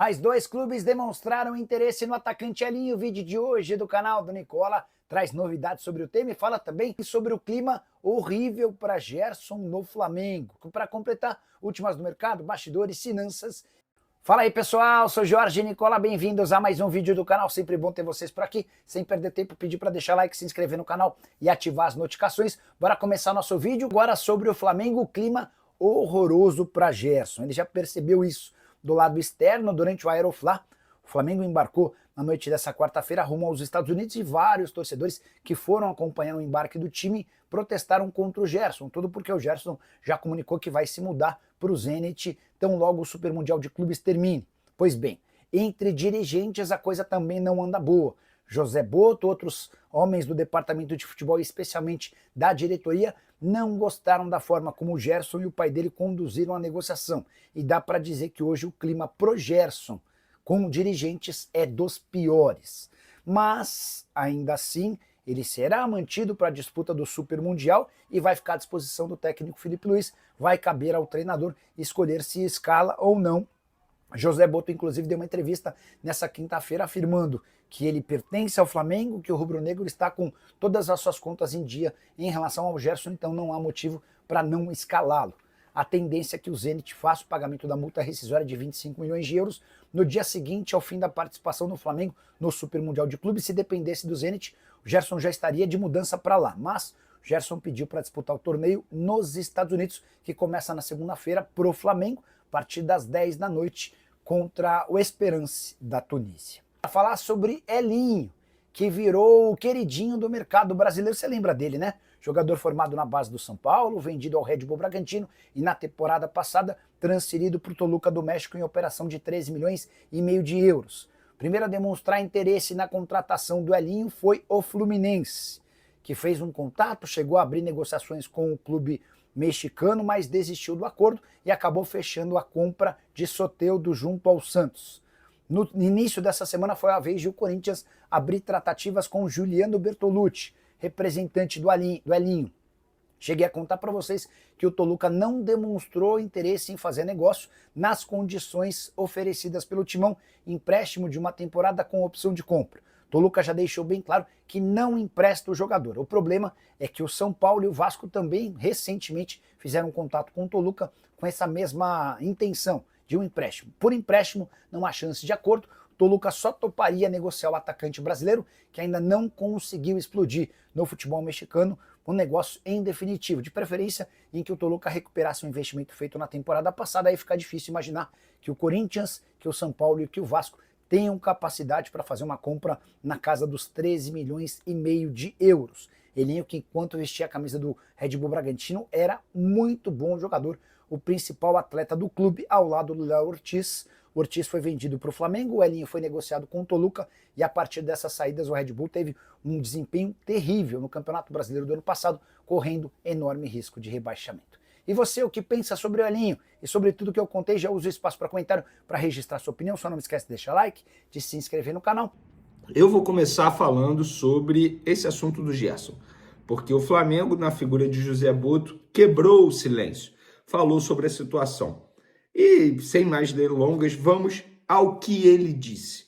Mais dois clubes demonstraram interesse no atacante Elinho. O vídeo de hoje do canal do Nicola traz novidades sobre o tema e fala também sobre o clima horrível para Gerson no Flamengo. Para completar, últimas do mercado, bastidores, finanças. Fala aí pessoal, sou Jorge Nicola, bem-vindos a mais um vídeo do canal, sempre bom ter vocês por aqui. Sem perder tempo, pedir para deixar like, se inscrever no canal e ativar as notificações. Bora começar nosso vídeo agora sobre o Flamengo, o clima horroroso para Gerson. Ele já percebeu isso do lado externo durante o Aeroflá. O Flamengo embarcou na noite dessa quarta-feira rumo aos Estados Unidos e vários torcedores que foram acompanhando o embarque do time protestaram contra o Gerson, tudo porque o Gerson já comunicou que vai se mudar para o Zenit tão logo o Super Mundial de Clubes termine. Pois bem, entre dirigentes a coisa também não anda boa. José Boto, outros homens do departamento de futebol e especialmente da diretoria não gostaram da forma como o Gerson e o pai dele conduziram a negociação. E dá para dizer que hoje o clima pro Gerson com dirigentes é dos piores. Mas, ainda assim, ele será mantido para a disputa do Super Mundial e vai ficar à disposição do técnico Felipe Luiz. Vai caber ao treinador escolher se escala ou não. José Boto, inclusive, deu uma entrevista nessa quinta-feira afirmando que ele pertence ao Flamengo, que o rubro-negro está com todas as suas contas em dia em relação ao Gerson, então não há motivo para não escalá-lo. A tendência é que o Zenit faça o pagamento da multa rescisória de 25 milhões de euros no dia seguinte ao fim da participação do Flamengo no Super Mundial de Clubes. Se dependesse do Zenit, o Gerson já estaria de mudança para lá, mas o Gerson pediu para disputar o torneio nos Estados Unidos, que começa na segunda-feira para o Flamengo, a partir das 10 da noite, contra o Esperance da Tunísia. Para falar sobre Elinho, que virou o queridinho do mercado brasileiro, você lembra dele, né? Jogador formado na base do São Paulo, vendido ao Red Bull Bragantino e na temporada passada transferido para o Toluca do México em operação de 13 milhões e meio de euros. Primeiro a demonstrar interesse na contratação do Elinho foi o Fluminense, que fez um contato, chegou a abrir negociações com o clube mexicano, mas desistiu do acordo e acabou fechando a compra de Soteldo junto ao Santos. No início dessa semana foi a vez de o Corinthians abrir tratativas com Juliano Bertolucci, representante do Elinho. Cheguei a contar para vocês que o Toluca não demonstrou interesse em fazer negócio nas condições oferecidas pelo Timão, empréstimo de uma temporada com opção de compra. Toluca já deixou bem claro que não empresta o jogador. O problema é que o São Paulo e o Vasco também recentemente fizeram contato com o Toluca com essa mesma intenção de um empréstimo. Por empréstimo, não há chance de acordo. O Toluca só toparia negociar o atacante brasileiro, que ainda não conseguiu explodir no futebol mexicano, um negócio em definitivo, de preferência em que o Toluca recuperasse o investimento feito na temporada passada. Aí fica difícil imaginar que o Corinthians, que o São Paulo e que o Vasco tenham capacidade para fazer uma compra na casa dos 13 milhões e meio de euros. Elinho, que enquanto vestia a camisa do Red Bull Bragantino, era muito bom jogador, o principal atleta do clube ao lado do Léo Ortiz. O Ortiz foi vendido para o Flamengo, o Elinho foi negociado com o Toluca e a partir dessas saídas o Red Bull teve um desempenho terrível no Campeonato Brasileiro do ano passado, correndo enorme risco de rebaixamento. E você, o que pensa sobre o Elinho e sobre tudo que eu contei? Já usa o espaço para comentário para registrar sua opinião. Só não esquece de deixar like, de se inscrever no canal. Eu vou começar falando sobre esse assunto do Gerson, porque o Flamengo, na figura de José Boto, quebrou o silêncio, falou sobre a situação. E, sem mais delongas, vamos ao que ele disse.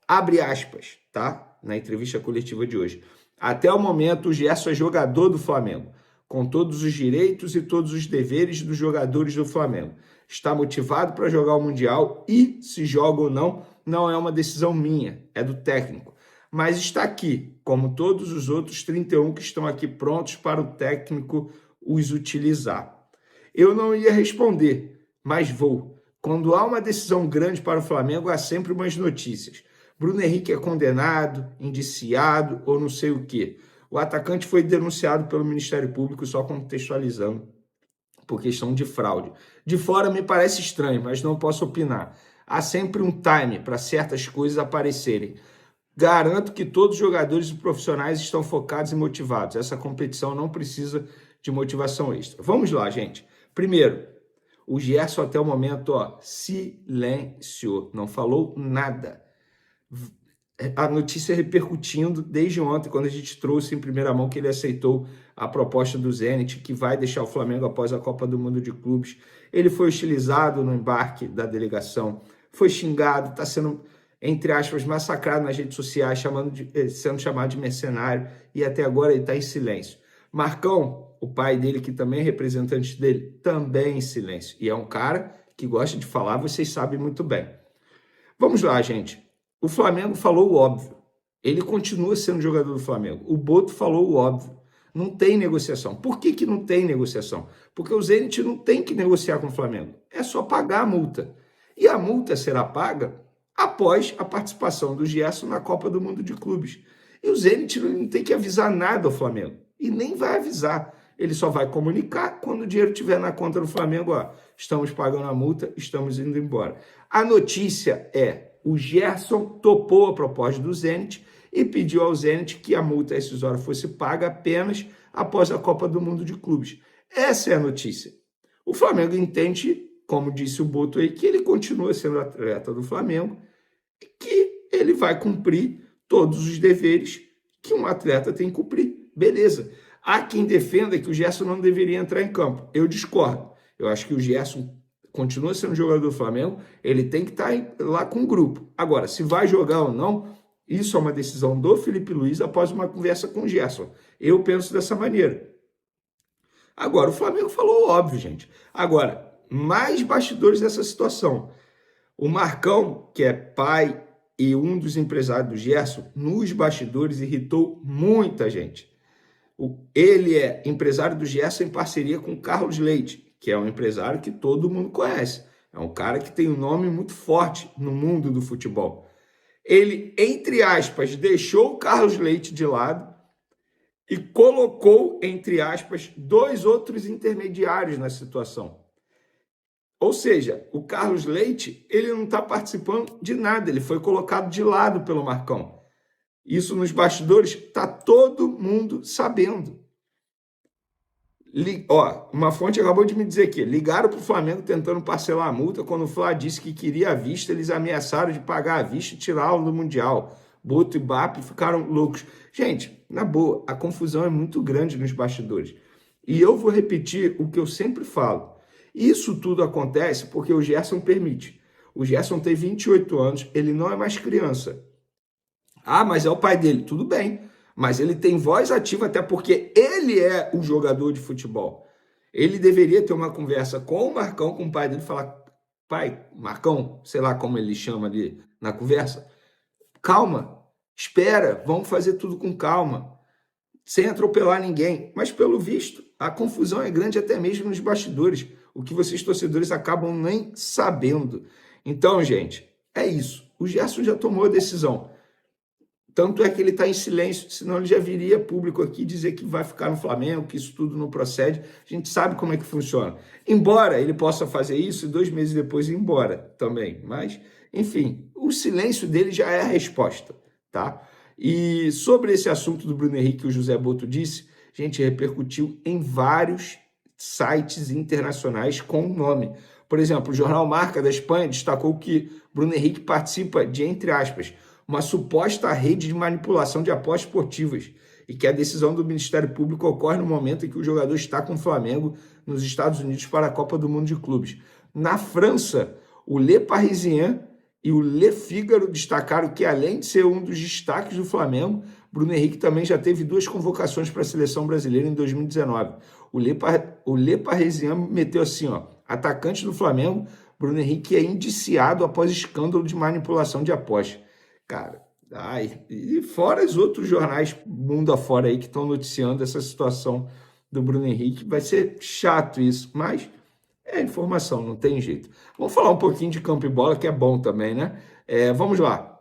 Abre aspas, tá? Na entrevista coletiva de hoje. Até o momento, o Gerson é jogador do Flamengo, com todos os direitos e todos os deveres dos jogadores do Flamengo. Está motivado para jogar o Mundial e, se joga ou não, não é uma decisão minha, é do técnico. Mas está aqui, como todos os outros 31 que estão aqui prontos para o técnico os utilizar. Eu não ia responder, mas vou. Quando há uma decisão grande para o Flamengo, há sempre umas notícias. Bruno Henrique é condenado, indiciado ou não sei o quê. O atacante foi denunciado pelo Ministério Público, só contextualizando, por questão de fraude. De fora me parece estranho, mas não posso opinar. Há sempre um time para certas coisas aparecerem. Garanto que todos os jogadores e profissionais estão focados e motivados. Essa competição não precisa de motivação extra. Vamos lá, gente. Primeiro, o Gerson até o momento, silêncio, não falou nada. A notícia repercutindo desde ontem, quando a gente trouxe em primeira mão que ele aceitou a proposta do Zenit, que vai deixar o Flamengo após a Copa do Mundo de Clubes. Ele foi hostilizado no embarque da delegação foi xingado, está sendo, entre aspas, massacrado nas redes sociais, sendo chamado de mercenário, e até agora ele está em silêncio. Marcão, o pai dele, que também é representante dele, também em silêncio. E é um cara que gosta de falar, vocês sabem muito bem. Vamos lá, gente. O Flamengo falou o óbvio. Ele continua sendo jogador do Flamengo. O Boto falou o óbvio. Não tem negociação. Por que não tem negociação? Porque o Zenit não tem que negociar com o Flamengo. É só pagar a multa. E a multa será paga após a participação do Gerson na Copa do Mundo de Clubes. E o Zenit não tem que avisar nada ao Flamengo. E nem vai avisar. Ele só vai comunicar quando o dinheiro estiver na conta do Flamengo. Ó, estamos pagando a multa, estamos indo embora. A notícia é: o Gerson topou a proposta do Zenit e pediu ao Zenit que a multa rescisória fosse paga apenas após a Copa do Mundo de Clubes. Essa é a notícia. O Flamengo entende, como disse o Boto aí, que ele continua sendo atleta do Flamengo e que ele vai cumprir todos os deveres que um atleta tem que cumprir. Beleza. Há quem defenda que o Gerson não deveria entrar em campo. Eu discordo. Eu acho que o Gerson continua sendo jogador do Flamengo, ele tem que estar lá com o grupo. Agora, se vai jogar ou não, isso é uma decisão do Felipe Luiz após uma conversa com o Gerson. Eu penso dessa maneira. Agora, o Flamengo falou óbvio, gente. Agora, mais bastidores dessa situação. O Marcão, que é pai e um dos empresários do Gerson, nos bastidores irritou muita gente. Ele é empresário do Gerson em parceria com o Carlos Leite, que é um empresário que todo mundo conhece. É um cara que tem um nome muito forte no mundo do futebol. Ele, entre aspas, deixou o Carlos Leite de lado e colocou, entre aspas, 2 outros intermediários na situação. Ou seja, o Carlos Leite, ele não está participando de nada, ele foi colocado de lado pelo Marcão. Isso nos bastidores está todo mundo sabendo. Uma fonte acabou de me dizer aqui, ligaram para o Flamengo tentando parcelar a multa, quando o Flá disse que queria a vista, eles ameaçaram de pagar a vista e tirá-lo do Mundial. Boto e Bap ficaram loucos. Gente, na boa, a confusão é muito grande nos bastidores. E eu vou repetir o que eu sempre falo. Isso tudo acontece porque o Gerson permite. O Gerson tem 28 anos, ele não é mais criança. Ah, mas é o pai dele. Tudo bem, mas ele tem voz ativa até porque ele é o jogador de futebol. Ele deveria ter uma conversa com o Marcão, com o pai dele, e falar: pai, Marcão, sei lá como ele chama ali na conversa, calma, espera, vamos fazer tudo com calma, sem atropelar ninguém. Mas pelo visto, a confusão é grande até mesmo nos bastidores, o que vocês torcedores acabam nem sabendo. Então, gente, é isso. O Gerson já tomou a decisão. Tanto é que ele está em silêncio, senão ele já viria público aqui dizer que vai ficar no Flamengo, que isso tudo não procede. A gente sabe como é que funciona. Embora ele possa fazer isso e 2 meses depois ir embora também. Mas, enfim, o silêncio dele já é a resposta, tá? E sobre esse assunto do Bruno Henrique que o José Boto disse, a gente repercutiu em vários sites internacionais com o nome. Por exemplo, o jornal Marca da Espanha destacou que Bruno Henrique participa de, entre aspas, uma suposta rede de manipulação de apostas esportivas e que a decisão do Ministério Público ocorre no momento em que o jogador está com o Flamengo nos Estados Unidos para a Copa do Mundo de Clubes. Na França, o Le Parisien e o Le Figaro destacaram que, além de ser um dos destaques do Flamengo, Bruno Henrique também já teve 2 convocações para a seleção brasileira em 2019. O Le Parisien meteu assim, atacante do Flamengo, Bruno Henrique é indiciado após escândalo de manipulação de apostas. Cara, e fora os outros jornais mundo afora aí que estão noticiando essa situação do Bruno Henrique, vai ser chato isso, mas é informação, não tem jeito. Vamos falar um pouquinho de campo e bola, que é bom também, né? Vamos lá.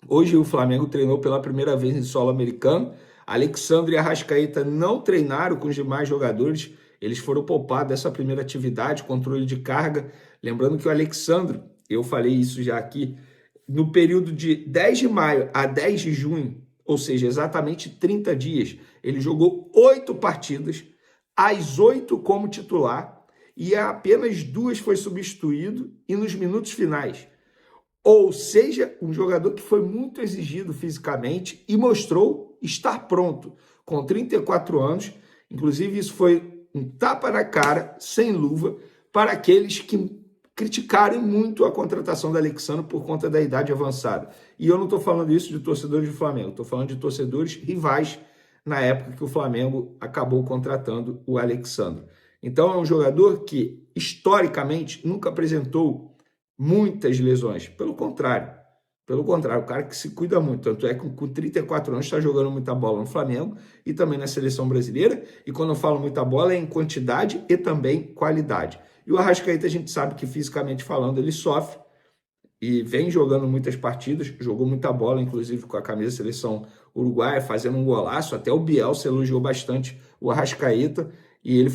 Hoje o Flamengo treinou pela primeira vez em solo americano. Alexandre e Arrascaeta não treinaram com os demais jogadores, eles foram poupados dessa primeira atividade, controle de carga. Lembrando que o Alexandre, eu falei isso já aqui, no período de 10 de maio a 10 de junho, ou seja, exatamente 30 dias, ele jogou 8 partidas, as 8 como titular, e apenas 2 foi substituído e nos minutos finais. Ou seja, um jogador que foi muito exigido fisicamente e mostrou estar pronto, com 34 anos. Inclusive, isso foi um tapa na cara, sem luva, para aqueles que criticarem muito a contratação do Alexandre por conta da idade avançada. E eu não estou falando isso de torcedores do Flamengo, estou falando de torcedores rivais na época que o Flamengo acabou contratando o Alexandre. Então é um jogador que, historicamente, nunca apresentou muitas lesões. Pelo contrário, o cara que se cuida muito. Tanto é que com 34 anos está jogando muita bola no Flamengo e também na seleção brasileira. E quando eu falo muita bola é em quantidade e também qualidade. E o Arrascaeta a gente sabe que fisicamente falando ele sofre e vem jogando muitas partidas, jogou muita bola, inclusive com a camisa da seleção uruguaia, fazendo um golaço. Até o Bielsa elogiou bastante o Arrascaeta e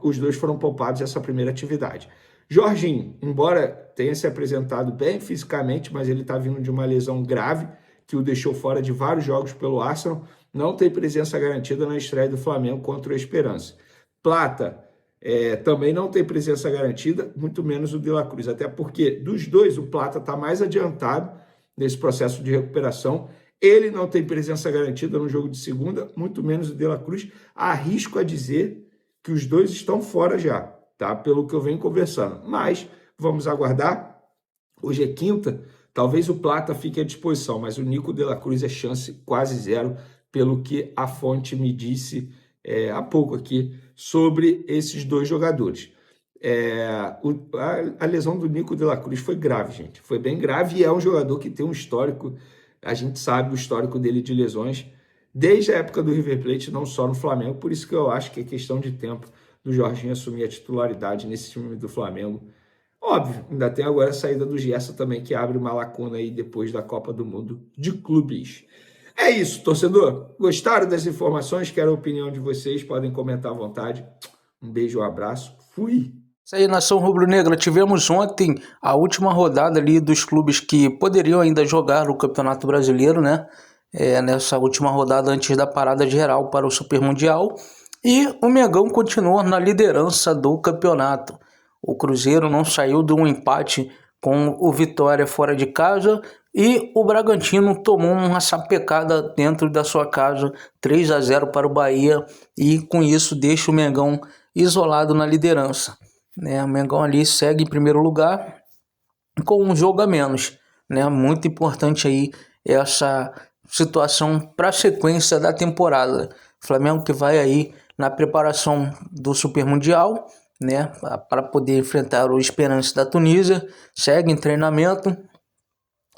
os dois foram poupados nessa primeira atividade. Jorginho, embora tenha se apresentado bem fisicamente, mas ele está vindo de uma lesão grave que o deixou fora de vários jogos pelo Arsenal, não tem presença garantida na estreia do Flamengo contra o Esperance. Plata também não tem presença garantida, muito menos o De La Cruz, até porque dos dois o Plata está mais adiantado nesse processo de recuperação. Ele não tem presença garantida no jogo de segunda, muito menos o De La Cruz. Arrisco a dizer que os dois estão fora já, tá? Pelo que eu venho conversando. Mas vamos aguardar. Hoje é quinta, talvez o Plata fique à disposição, mas o Nico De La Cruz é chance quase zero, pelo que a fonte me disse há pouco aqui sobre esses dois jogadores. A lesão do Nico De La Cruz foi grave, gente. Foi bem grave e é um jogador que tem um histórico, a gente sabe o histórico dele de lesões, desde a época do River Plate, não só no Flamengo, por isso que eu acho que é questão de tempo do Jorginho assumir a titularidade nesse time do Flamengo. Óbvio, ainda tem agora a saída do Gerson também, que abre uma lacuna aí depois da Copa do Mundo de Clubes. É isso, torcedor. Gostaram das informações? Quero a opinião de vocês, podem comentar à vontade. Um beijo, um abraço. Fui! Isso aí, nação rubro-negra. Tivemos ontem a última rodada ali dos clubes que poderiam ainda jogar o Campeonato Brasileiro, né? Nessa última rodada antes da parada geral para o Super Mundial. E o Mengão continua na liderança do campeonato. O Cruzeiro não saiu de um empate com o Vitória fora de casa e o Bragantino tomou uma sapecada dentro da sua casa, 3-0 para o Bahia, e com isso deixa o Mengão isolado na liderança. O Mengão ali segue em primeiro lugar com um jogo a menos. Muito importante aí essa situação para a sequência da temporada. Flamengo que vai aí na preparação do Super Mundial, para poder enfrentar o Esperance da Tunísia, segue em treinamento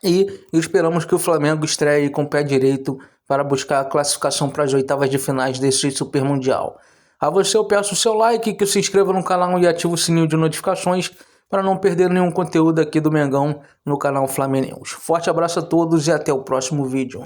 e esperamos que o Flamengo estreie com o pé direito para buscar a classificação para as oitavas de finais desse Super Mundial. A você eu peço o seu like, que se inscreva no canal e ative o sininho de notificações para não perder nenhum conteúdo aqui do Mengão no canal Flamengo News. Forte abraço a todos e até o próximo vídeo.